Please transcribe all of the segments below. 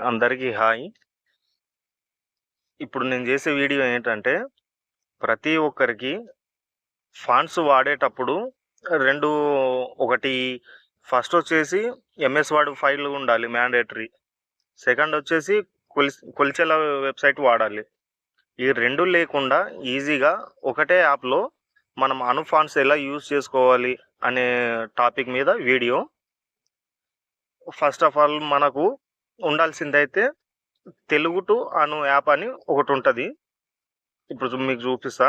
అందరికీ హాయ్. ఇప్పుడు నేను చేసే వీడియో ఏంటంటే, ప్రతి ఒక్కరికి ఫాంట్స్ వాడేటప్పుడు 2 ఒకటి ఫస్ట్ వచ్చేసి ఎంఎస్ వర్డ్ ఫైల్ ఉండాలి మ్యాండేటరీ. సెకండ్ వచ్చేసి కొలిచెల వెబ్సైట్ వాడాలి. ఈ 2 లేకుండా ఈజీగా ఒకటే యాప్లో మనం అను ఫాంట్స్ ఎలా యూజ్ చేసుకోవాలి అనే టాపిక్ మీద వీడియో. ఫస్ట్ ఆఫ్ ఆల్ మనకు ఉండాల్సిందైతే తెలుగు టు అను యాప్ అని ఒకటి ఉంటుంది. ఇప్పుడు మీకు చూపిస్తా.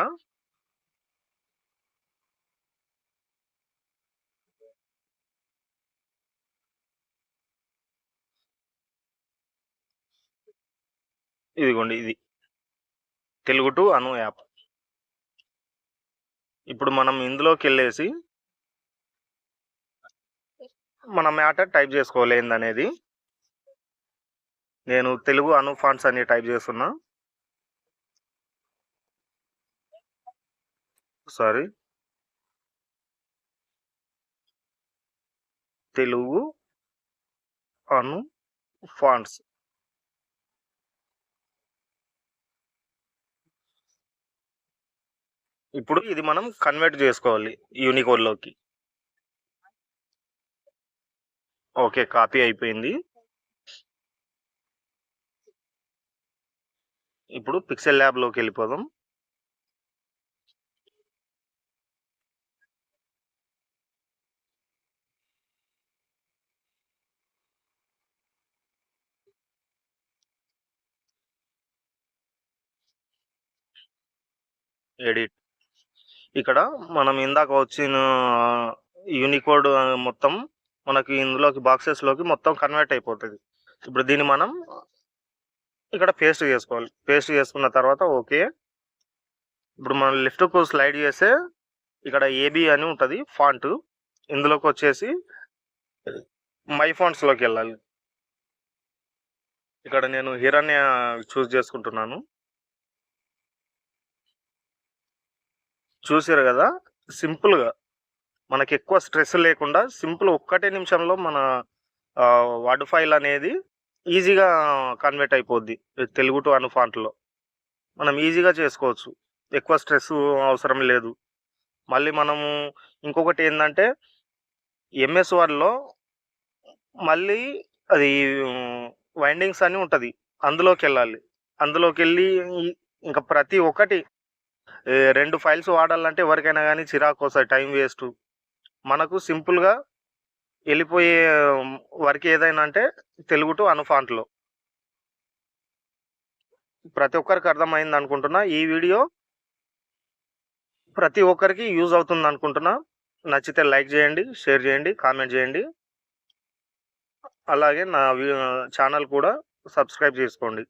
ఇదిగోండి, ఇది తెలుగు టు అను యాప్. ఇప్పుడు మనం ఇందులోకి వెళ్ళేసి మన మ్యాటర్ టైప్ చేసుకోవాలి ఏందనేది. నేను తెలుగు అను ఫాంట్స్ అని టైప్ చేస్తున్నా. సారీ, తెలుగు అను ఫాంట్స్. ఇప్పుడు ఇది మనం కన్వర్ట్ చేసుకోవాలి యూనికోడ్లోకి. ఓకే, కాపీ అయిపోయింది. ఇప్పుడు పిక్సెల్ ల్యాబ్లోకి వెళ్ళిపోదాం. ఎడిట్. ఇక్కడ మనం ఇందాక వచ్చిన యూనికోడ్ మొత్తం మనకి ఇందులోకి బాక్సెస్లోకి మొత్తం కన్వర్ట్ అయిపోతుంది. ఇప్పుడు దీన్ని మనం ఇక్కడ పేస్ట్ చేసుకోవాలి. పేస్ట్ చేసుకున్న తర్వాత ఓకే. ఇప్పుడు మనం లెఫ్ట్కు స్లైడ్ చేస్తే ఇక్కడ ఏబి అని ఉంటుంది ఫాంట్. ఇందులోకి వచ్చేసి మై ఫాంట్స్లోకి వెళ్ళాలి. ఇక్కడ నేను హిరణ్య చూస్ చేసుకుంటున్నాను. చూసారు కదా, సింపుల్గా మనకి ఎక్కువ స్ట్రెస్ లేకుండా సింపుల్ ఒక్కటే నిమిషంలో మన వర్డ్ ఫైల్ అనేది ఈజీగా కన్వర్ట్ అయిపోద్ది. తెలుగు టు అను ఫాంట్లో మనం ఈజీగా చేసుకోవచ్చు, ఎక్కువ స్ట్రెస్ అవసరం లేదు. మళ్ళీ మనము ఇంకొకటి ఏంటంటే ఎంఎస్ వర్డ్లో మళ్ళీ అది వైండింగ్స్ అని ఉంటుంది, అందులోకి వెళ్ళాలి. అందులోకి వెళ్ళి ఇంకా ప్రతి ఒక్కటి 2 ఫైల్స్ వాడాలంటే ఎవరికైనా కానీ చిరాకు వస్తుంది, టైం వేస్ట్. మనకు సింపుల్గా వెళ్ళిపోయే వర్క్ ఏదైనా అంటే తెలుగు టు అను ఫాంట్లో. ప్రతి ఒక్కరికి అర్థమైంది అనుకుంటున్నా. ఈ వీడియో ప్రతి ఒక్కరికి యూజ్ అవుతుంది అనుకుంటున్నా. నచ్చితే లైక్ చేయండి, షేర్ చేయండి, కామెంట్ చేయండి. అలాగే నా ఛానల్ కూడా సబ్స్క్రైబ్ చేసుకోండి.